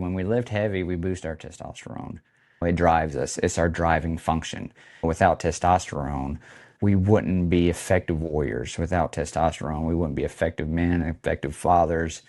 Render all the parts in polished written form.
When we lift heavy, we boost our testosterone. It drives us. It's our driving function. Without testosterone, we wouldn't be effective warriors. Without testosterone, we wouldn't be effective men, effective fathers.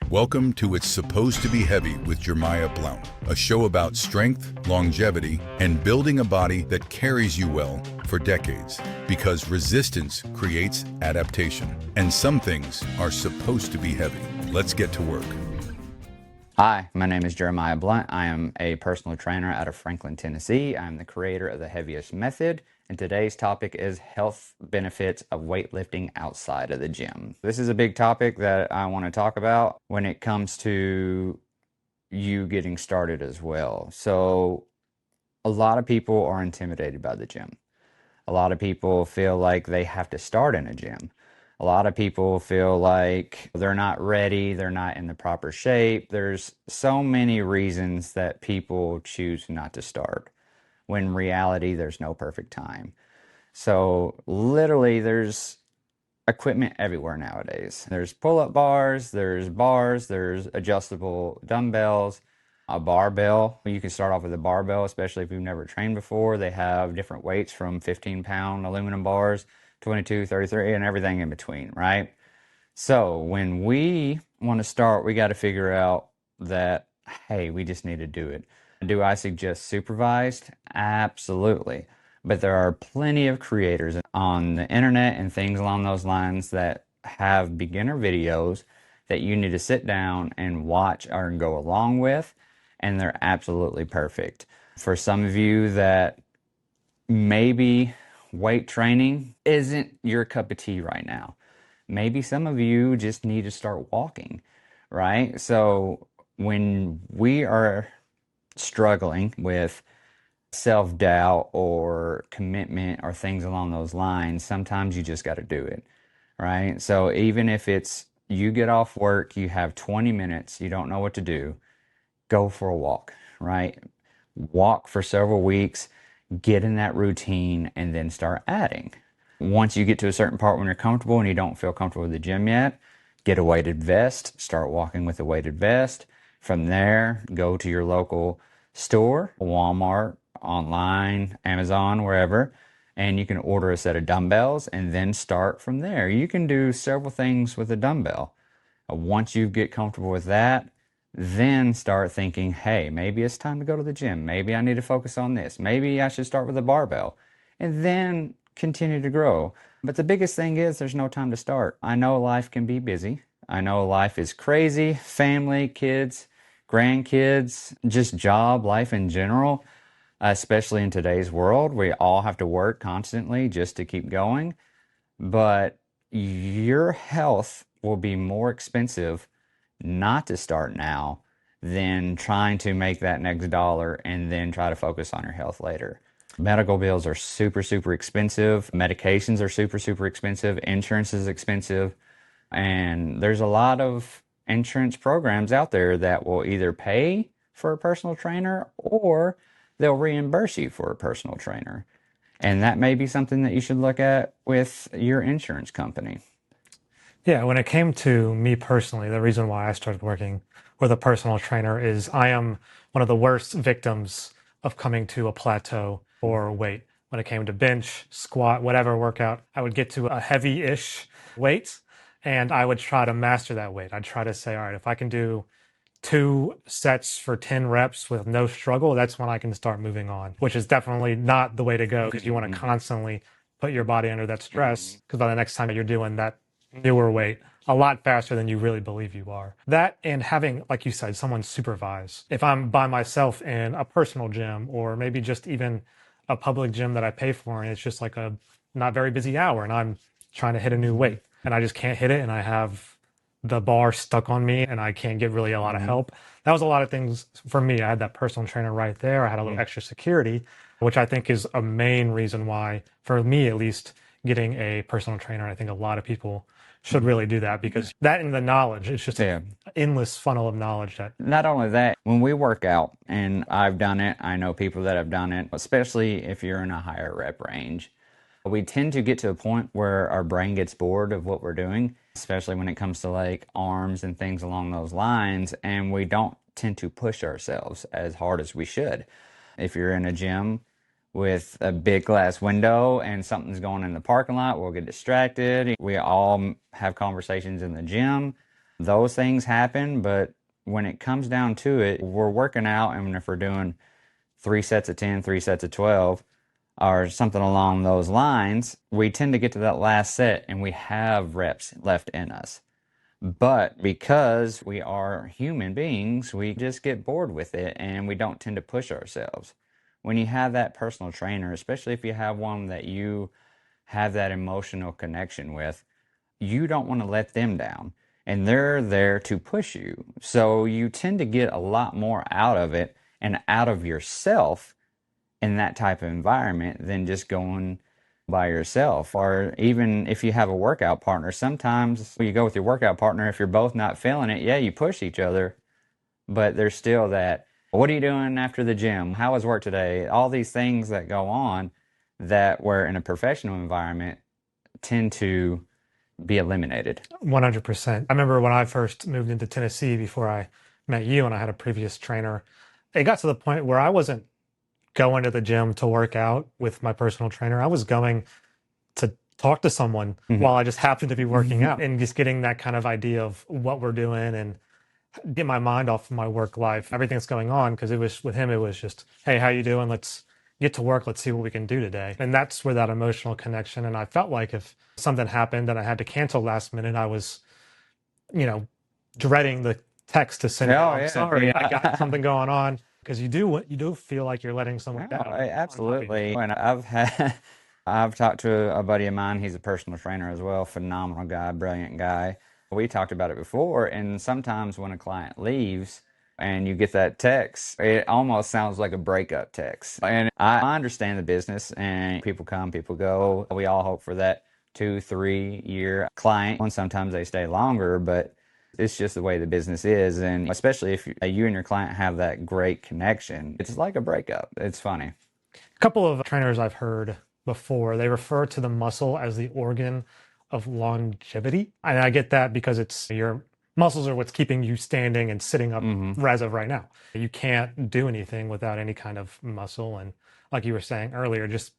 Welcome to It's Supposed to Be Heavy with Jermiah Blount, a show about strength, longevity, and building a body that carries you well for decades. Because resistance creates adaptation, and some things are supposed to be heavy. Let's get to work. Hi, my name is Jermiah Blount. I am a personal trainer out of Franklin, Tennessee. I'm the creator of the Heavyish method, and today's topic is health benefits of weightlifting outside of the gym. This is a big topic that I want to talk about when it comes to you getting started as well. So a lot of people are intimidated by the gym. A lot of people feel like they have to start in a gym. A lot of people feel like they're not ready, they're not in the proper shape. There's so many reasons that people choose not to start, when in reality, there's no perfect time. So literally, there's equipment everywhere nowadays. There's pull-up bars, there's adjustable dumbbells, a barbell. You can start off with a barbell, especially if you've never trained before. They have different weights from 15-pound aluminum bars, 22, 33, and everything in between, right? So when we want to start, we got to figure out that, hey, we just need to do it. Do I suggest supervised? Absolutely. But there are plenty of creators on the internet and things along those lines that have beginner videos that you need to sit down and watch or go along with, and they're absolutely perfect. For some of you that maybe weight training isn't your cup of tea right now, maybe some of you just need to start walking, right? So when we are struggling with self-doubt or commitment or things along those lines, sometimes you just got to do it, right? So even if it's you get off work, you have 20 minutes, you don't know what to do, go for a walk, right? Walk for several weeks, get in that routine, and then start adding. Once you get to a certain part when you're comfortable and you don't feel comfortable with the gym yet, get a weighted vest, start walking with a weighted vest. From there, go to your local store, Walmart, online, Amazon, wherever, and you can order a set of dumbbells and then start from there. You can do several things with a dumbbell. Once you get comfortable with that, then start thinking, hey, maybe it's time to go to the gym. Maybe I need to focus on this. Maybe I should start with a barbell, and then continue to grow. But the biggest thing is there's no time to start. I know life can be busy. I know life is crazy, family, kids, grandkids, just job, life in general, especially in today's world. We all have to work constantly just to keep going. But your health will be more expensive not to start now than trying to make that next dollar and then try to focus on your health later. Medical bills are super, super expensive. Medications are super, super expensive. Insurance is expensive. And there's a lot of insurance programs out there that will either pay for a personal trainer or they'll reimburse you for a personal trainer. And that may be something that you should look at with your insurance company. Yeah, when it came to me personally, the reason why I started working with a personal trainer is I am one of the worst victims of coming to a plateau for weight. When it came to bench, squat, whatever workout, I would get to a heavy-ish weight and I would try to master that weight. I'd try to say, all right, if I can do 2 sets for 10 reps with no struggle, that's when I can start moving on, which is definitely not the way to go because you want to constantly put your body under that stress because by the next time you're doing that newer weight a lot faster than you really believe you are. That and having, like you said, someone supervise. If I'm by myself in a personal gym or maybe just even a public gym that I pay for and it's just like a not very busy hour and I'm trying to hit a new weight and I just can't hit it and I have the bar stuck on me and I can't get really a lot of help. That was a lot of things for me. I had that personal trainer right there. I had a little extra security, which I think is a main reason why, for me at least, getting a personal trainer, I think a lot of people should really do that because that and the knowledge, it's just an endless funnel of knowledge. That Not only that, when we work out, and I've done it, I know people that have done it, especially if you're in a higher rep range, we tend to get to a point where our brain gets bored of what we're doing, especially when it comes to like arms and things along those lines, and we don't tend to push ourselves as hard as we should. If you're in a gym with a big glass window and something's going in the parking lot, we'll get distracted. We all have conversations in the gym. Those things happen, but when it comes down to it, we're working out, and if we're doing 3 sets of 10, 3 sets of 12, or something along those lines, we tend to get to that last set and we have reps left in us. But because we are human beings, we just get bored with it and we don't tend to push ourselves. When you have that personal trainer, especially if you have one that you have that emotional connection with, you don't want to let them down. And they're there to push you. So you tend to get a lot more out of it and out of yourself in that type of environment than just going by yourself. Or even if you have a workout partner, sometimes when you go with your workout partner, if you're both not feeling it, yeah, you push each other, but there's still that, what are you doing after the gym? How was work today? All these things that go on that were in a professional environment tend to be eliminated. 100%. I remember when I first moved into Tennessee before I met you and I had a previous trainer, it got to the point where I wasn't going to the gym to work out with my personal trainer. I was going to talk to someone while I just happened to be working out and just getting that kind of idea of what we're doing and get my mind off of my work life, everything that's going on. Because it was with him, it was just, hey, how you doing? Let's get to work. Let's see what we can do today. And that's where that emotional connection. And I felt like if something happened and I had to cancel last minute, I was, dreading the text to send. Oh, I'm yeah. sorry, I got something going on. Because you do feel like you're letting someone No, down. absolutely. And I've talked to a buddy of mine. He's a personal trainer as well. Phenomenal guy, brilliant guy. We talked about it before, and sometimes when a client leaves and you get that text, it almost sounds like a breakup text. And I understand the business, and people come, people go. We all hope for that 2, 3 year client, and sometimes they stay longer, but it's just the way the business is. And especially if you and your client have that great connection, it's like a breakup. It's funny. A couple of trainers I've heard before, they refer to the muscle as the organ of longevity. And I get that because it's your muscles are what's keeping you standing and sitting up as of right now. You can't do anything without any kind of muscle. And like you were saying earlier, just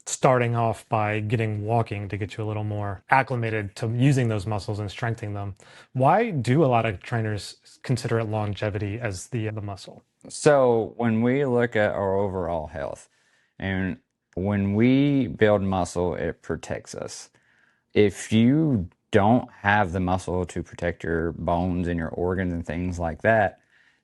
starting off by getting walking to get you a little more acclimated to using those muscles and strengthening them. Why do a lot of trainers consider it longevity as the muscle? So when we look at our overall health, and when we build muscle, it protects us. If you don't have the muscle to protect your bones and your organs and things like that,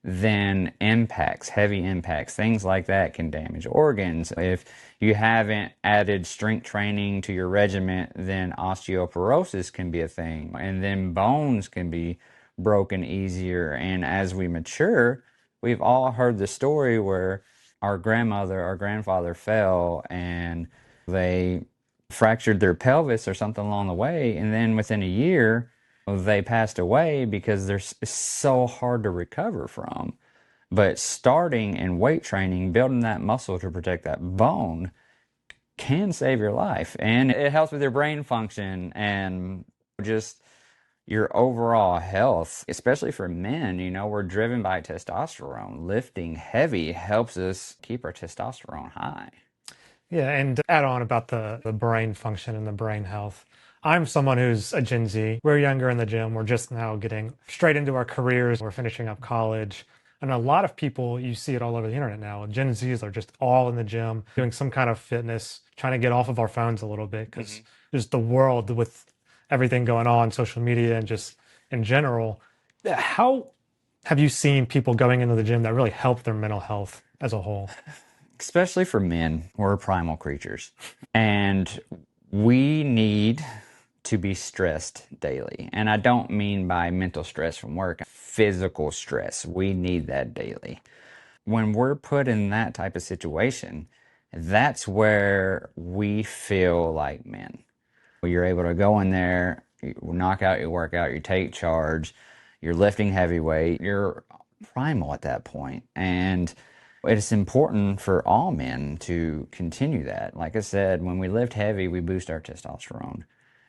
then impacts, heavy impacts, things like that can damage organs. If you haven't added strength training to your regimen, then osteoporosis can be a thing, and then bones can be broken easier. And as we mature, we've all heard the story where our grandmother or grandfather fell and they fractured their pelvis or something along the way, and then within a year they passed away because it's so hard to recover from. But starting in weight training, building that muscle to protect that bone can save your life, and it helps with your brain function and just your overall health, especially for men. We're driven by testosterone. Lifting heavy helps us keep our testosterone high. Yeah, and to add on about the brain function and the brain health. I'm someone who's a Gen Z. We're younger in the gym. We're just now getting straight into our careers. We're finishing up college. And a lot of people, you see it all over the internet now. Gen Zs are just all in the gym, doing some kind of fitness, trying to get off of our phones a little bit because just the world with everything going on, social media, and just in general. How have you seen people going into the gym that really help their mental health as a whole? Especially for men, we're primal creatures, and we need to be stressed daily. And I don't mean by mental stress from work, physical stress. We need that daily. When we're put in that type of situation, that's where we feel like men. You're able to go in there, you knock out your workout, you take charge, you're lifting heavyweight, you're primal at that point. And it's important for all men to continue that. Like I said, when we lift heavy, we boost our testosterone.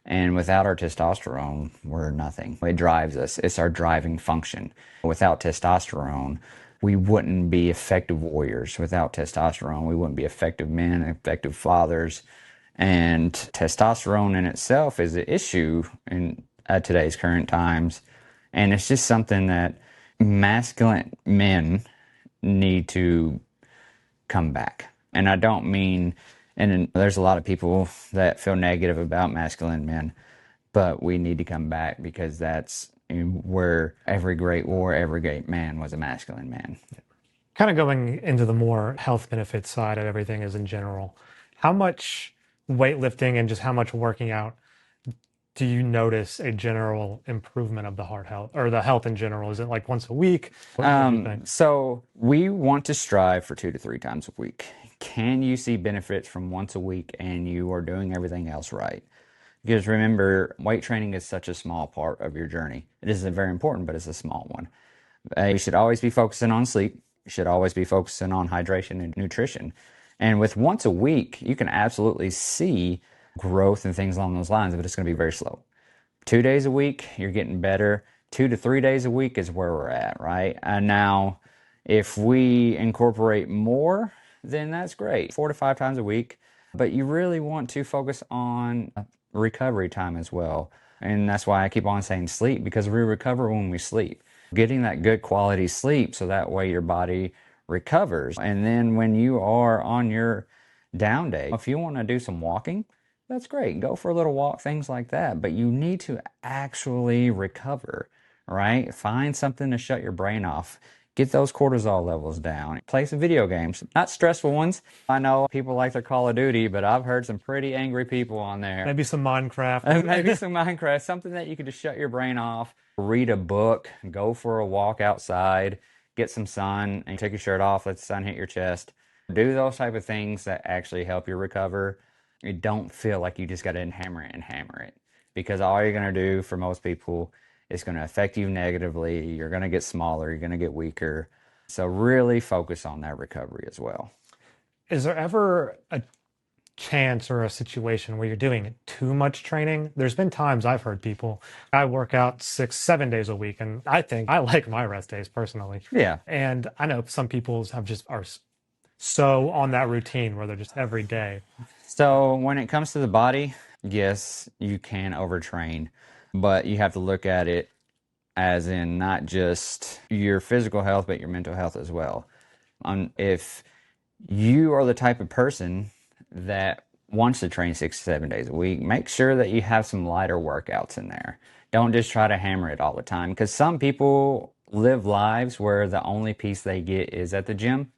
And without our testosterone, we're nothing. It drives us. It's our driving function. Without testosterone, we wouldn't be effective warriors. Without testosterone, we wouldn't be effective men, effective fathers. And testosterone in itself is an issue in today's current times. And it's just something that masculine men need to come back. And I don't mean, and there's a lot of people that feel negative about masculine men, but we need to come back because that's where every great war, every great man was a masculine man. Kind of going into the more health benefit side of everything is in general, how much weightlifting and just how much working out do you notice a general improvement of the heart health or the health in general? Is it like once a week? What do you think? So we want to strive for 2 to 3 times a week. Can you see benefits from once a week and you are doing everything else right? Because remember, weight training is such a small part of your journey. It is very important, but it's a small one. You should always be focusing on sleep. You should always be focusing on hydration and nutrition. And with once a week, you can absolutely see growth and things along those lines, but it's going to be very slow. 2 days a week, you're getting better. 2 to 3 days a week is where we're at, right? And now, if we incorporate more, then that's great. 4 to 5 times a week. But you really want to focus on recovery time as well. And that's why I keep on saying sleep, because we recover when we sleep. Getting that good quality sleep so that way your body recovers. And then when you are on your down day, if you want to do some walking, that's great. Go for a little walk, things like that. But you need to actually recover, right? Find something to shut your brain off. Get those cortisol levels down. Play some video games, not stressful ones. I know people like their Call of Duty, but I've heard some pretty angry people on there. Maybe some Minecraft. Maybe some Minecraft, something that you could just shut your brain off. Read a book, go for a walk outside, get some sun, and take your shirt off, let the sun hit your chest. Do those type of things that actually help you recover. You don't feel like you just got to hammer it and hammer it, because all you're going to do for most people is going to affect you negatively. You're going to get smaller, you're going to get weaker. So really focus on that recovery as well. Is there ever a chance or a situation where you're doing too much training? There's been times I've heard people, I work out 6, 7 days a week, and I think I like my rest days personally. Yeah. And I know some people are so on that routine where they're just every day. So when it comes to the body, yes, you can overtrain, but you have to look at it as in not just your physical health, but your mental health as well. If you are the type of person that wants to train 6 to 7 days a week, make sure that you have some lighter workouts in there. Don't just try to hammer it all the time, because some people live lives where the only peace they get is at the gym.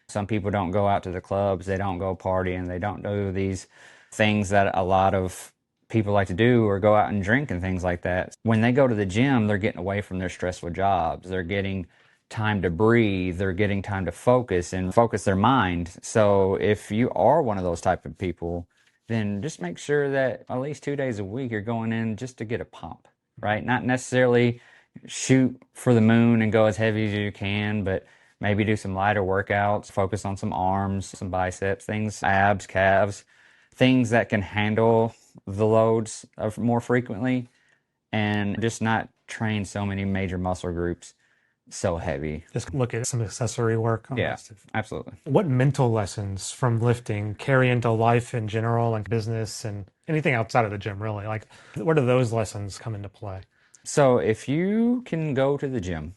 Some people don't go out to the clubs, they don't go partying, they don't do these things that a lot of people like to do, or go out and drink and things like that. When they go to the gym, they're getting away from their stressful jobs. They're getting time to breathe, they're getting time to focus and focus their mind. So if you are one of those type of people, then just make sure that at least 2 days a week you're going in just to get a pump, right? Not necessarily shoot for the moon and go as heavy as you can, but maybe do some lighter workouts, focus on some arms, some biceps, things, abs, calves, things that can handle the loads more frequently, and just not train so many major muscle groups so heavy. Just look at some accessory work. Yeah, absolutely. What mental lessons from lifting carry into life in general, like business and anything outside of the gym, really? Like, where do those lessons come into play? So if you can go to the gym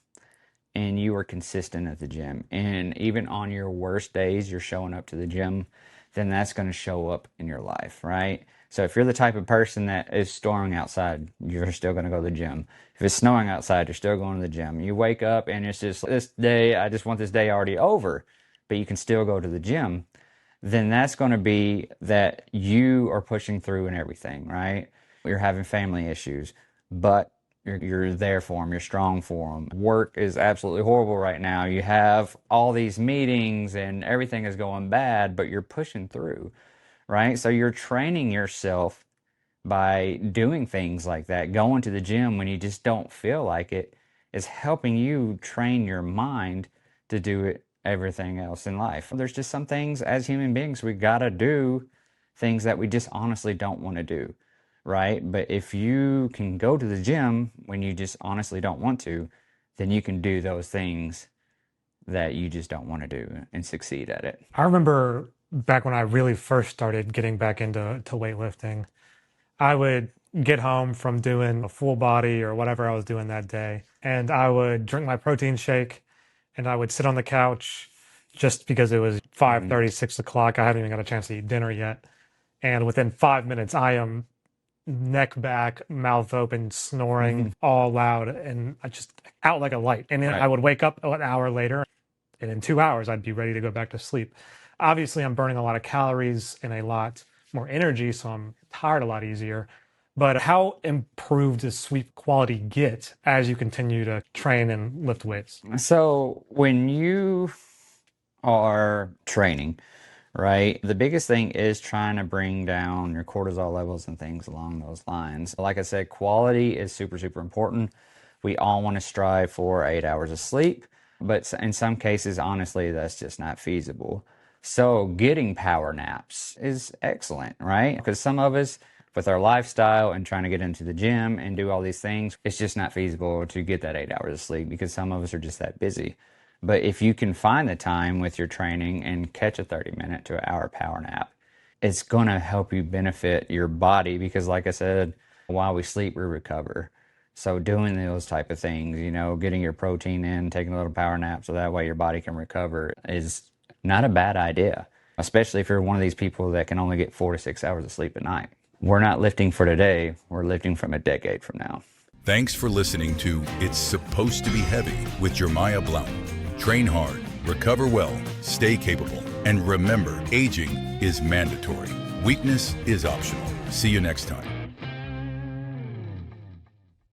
and you are consistent at the gym, and even on your worst days, you're showing up to the gym, then that's going to show up in your life, right? So if you're the type of person that is storming outside, you're still going to go to the gym. If it's snowing outside, you're still going to the gym. You wake up and it's just, this day, I just want this day already over, but you can still go to the gym. Then that's going to be that you are pushing through and everything, right? You're having family issues, but you're there for them. You're strong for them. Work is absolutely horrible right now. You have all these meetings and everything is going bad, but you're pushing through, right? So you're training yourself by doing things like that. Going to the gym when you just don't feel like it is helping you train your mind to do everything else in life. There's just some things as human beings, we got to do things that we just honestly don't want to do. right? But if you can go to the gym when you just honestly don't want to, then you can do those things that you just don't want to do and succeed at it. I remember back when I really first started getting back into weightlifting, I would get home from doing a full body or whatever I was doing that day, and I would drink my protein shake and I would sit on the couch just because it was 5:30, 6 o'clock. I hadn't even got a chance to eat dinner yet. And within 5 minutes, I am neck back, mouth open, snoring all loud, and I just out like a light. And then Right. I would wake up an hour later, and in 2 hours, I'd be ready to go back to sleep. Obviously, I'm burning a lot of calories and a lot more energy, so I'm tired a lot easier. But how improved does sleep quality get as you continue to train and lift weights? So when you are training, right, the biggest thing is trying to bring down your cortisol levels and things along those lines. Like I said, quality is super, super important. We all want to strive for 8 hours of sleep, but in some cases, honestly, that's just not feasible. So getting power naps is excellent, right? Because some of us, with our lifestyle and trying to get into the gym and do all these things, it's just not feasible to get that 8 hours of sleep because some of us are just that busy. But if you can find the time with your training and catch a 30-minute to an hour power nap, it's going to help you benefit your body because, like I said, while we sleep, we recover. So doing those type of things, you know, getting your protein in, taking a little power nap so that way your body can recover is not a bad idea, especially if you're one of these people that can only get 4 to 6 hours of sleep at night. We're not lifting for today, we're lifting from a decade from now. Thanks for listening to It's Supposed to Be Heavy with Jermiah Blount. Train hard, recover well, stay capable, and remember, aging is mandatory. Weakness is optional. See you next time.